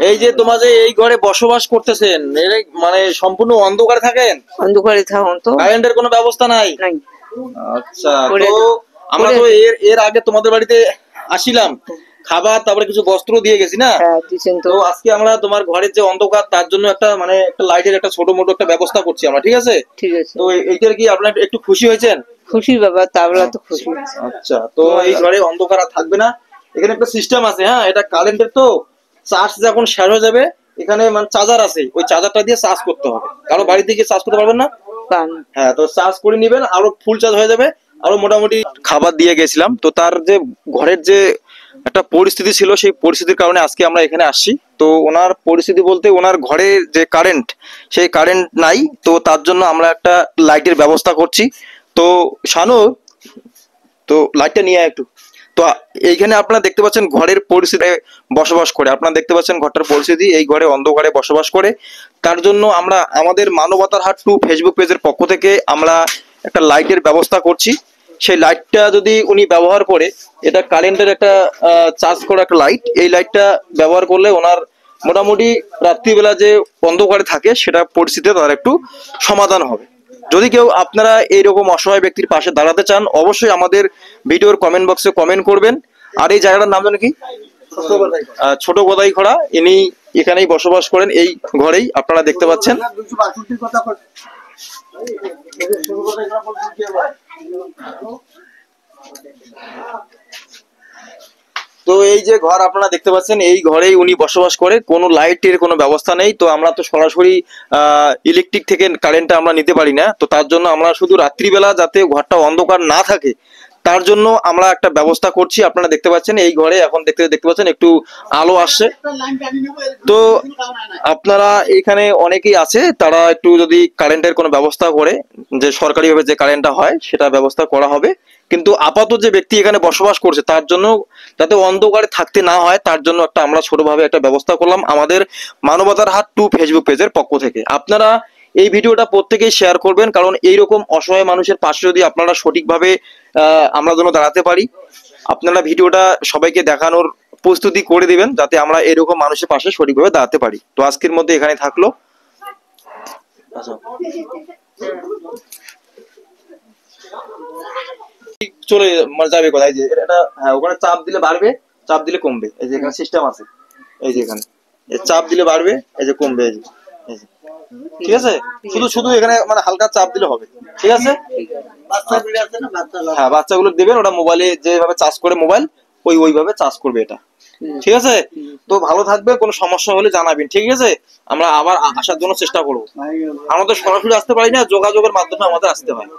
এই যে তোমার যে এই ঘরে বসবাস করতেছেন, মানে সম্পূর্ণ অন্ধকারে থাকেন? অন্ধকারে থাকুন তো, কারেন্টের কোনো ব্যবস্থা নাই? নাই। আচ্ছা, তো আমরা তো এর আগে তোমাদের বাড়িতে আসিলাম, খাবার তারপরে কিছু বস্ত্র দিয়ে গেছি না? হ্যাঁ দিচ্ছেন তো। তো আজকে আমরা তোমার ঘরের যে অন্ধকার তার জন্য একটা মানে একটা লাইটের একটা ছোট মোটো একটা ব্যবস্থা করছি আমরা, ঠিক আছে? ঠিক আছে। তো এইটার কি আপনার একটু খুশি হয়েছেন? খুশি বাবা, তাহলে তো খুশি। আচ্ছা, তো এই ঘরে অন্ধকার আর থাকবে না। এখানে একটা সিস্টেম আছে, হ্যাঁ, এটা কারেন্টের তো চার্জ যখন শেষ হয়ে যাবে এখানে মানে চার্জার আছে, ওই চার্জারটা দিয়ে চার্জ করতে হবে। কারো বাড়িতে গিয়ে চার্জ করতে পারবেন না? পান। হ্যাঁ, তো চার্জ করে নিবেন, আরো ফুল চার্জ হয়ে যাবে। আরো মোটামুটি খাবার দিয়ে গেছিলাম, তো তার যে ঘরের যে একটা পরিস্থিতি ছিল সেই পরিস্থিতির কারণে আজকে আমরা এখানে আসছি। তো ওনার পরিস্থিতি বলতে ওনার ঘরে যে কারেন্ট, সেই কারেন্ট নাই, তো তার জন্য আমরা একটা লাইটের ব্যবস্থা করছি। তো শানু, তো লাইটটা নিয়ে আয় একটু। তো এইখানে আপনারা দেখতে পাচ্ছেন ঘরের পরিস্থিতি বসবাস করে, আপনারা দেখতে পাচ্ছেন ঘরটার পরিস্থিতি, এই ঘরে অন্ধকারে বসবাস করে। তার জন্য আমরা আমাদের মানবতার হাট 2 ফেসবুক পেজের পক্ষ থেকে আমরা একটা লাইটের ব্যবস্থা করছি। সেই লাইটটা যদি উনি ব্যবহার করে, এটা কারেন্টের একটা চার্জ করা একটা লাইট, এই লাইটটা ব্যবহার করলে ওনার মোটামুটি রাত্রিবেলা যে অন্ধকারে থাকে সেটা পরিস্থিতিতে তার একটু সমাধান হবে। যদি কেউ আপনারা এইরকম অসহায় ব্যক্তির পাশে দাঁড়াতে চান, অবশ্যই আমাদের ভিডিওর কমেন্ট বক্সে কমেন্ট করবেন। আর এই জায়গাটার নাম জানো কি? ছোট গদাই খড়া। ইনি এখানেই বসবাস করেন, এই ঘরেই আপনারা দেখতে পাচ্ছেন। তো এই যে ঘর আপনারা দেখতে পাচ্ছেন, এই ঘরেই উনি বসবাস করে, কোনো লাইটের কোনো ব্যবস্থা নেই। তো আমরা তো সরাসরি ইলেকট্রিক থেকে কারেন্টটা আমরা নিতে পারি না, তো তার জন্য আমরা শুধু রাত্রিবেলা যাতে ঘরটা অন্ধকার না থাকে তার জন্য আমরা একটা ব্যবস্থা করছি। আপনারা দেখতে পাচ্ছেন এই ঘরে এখন দেখতে পাচ্ছেন একটু আলো আসছে। তো আপনারা এখানে অনেকেই আছে, তারা একটু যদি কারেন্টের কোনো ব্যবস্থা করে, যে সরকারিভাবে যে কারেন্টটা হয় সেটা ব্যবস্থা করা হবে। কিন্তু আপাতত যে ব্যক্তি এখানে বসবাস করছে তার জন্য যাতে অন্ধকারে থাকতে না হয় তার জন্য একটা আমরা ছোটভাবে একটা ব্যবস্থা করলাম আমাদের মানবতার হাট 2 ফেসবুক পেজের পক্ষ থেকে। আপনারা এই ভিডিওটা প্রত্যেকেই শেয়ার করবেন, কারণ এইরকম অসহায় মানুষের পাশে যদি আপনারা সঠিকভাবে আমরা যেন দাঁড়াতে পারি, আপনারা ভিডিওটা সবাইকে দেখানোর প্রস্তুতি করে দিবেন যাতে আমরা এরকম মানুষের পাশে সঠিকভাবে দাঁড়াতে পারি। তো আজকের মধ্যে এখানে থাকলো। চলে মানে যাবে কোথায়, যে এটা হ্যাঁ ওখানে চাপ দিলে বাড়বে, চাপ দিলে কমবে, এই যে এখানে সিস্টেম আছে, এই যে এখানে চাপ দিলে বাড়বে, এই যে কমবে, এই যে ঠিক আছে। শুধু এখানে মানে হালকা চাপ দিলে হবে, ঠিক আছে। হ্যাঁ, বাচ্চাগুলো দেবেন, ওটা মোবাইলে যেভাবে চার্জ করে মোবাইল ওইভাবে চার্জ করবে এটা, ঠিক আছে। তো ভালো থাকবে, কোনো সমস্যা হলে জানাবেন, ঠিক আছে। আমরা আবার আসার জন্য চেষ্টা করবো। আমাদের সরাসরি আসতে পারি না, যোগাযোগের মাধ্যমে আমাদের আসতে হয়।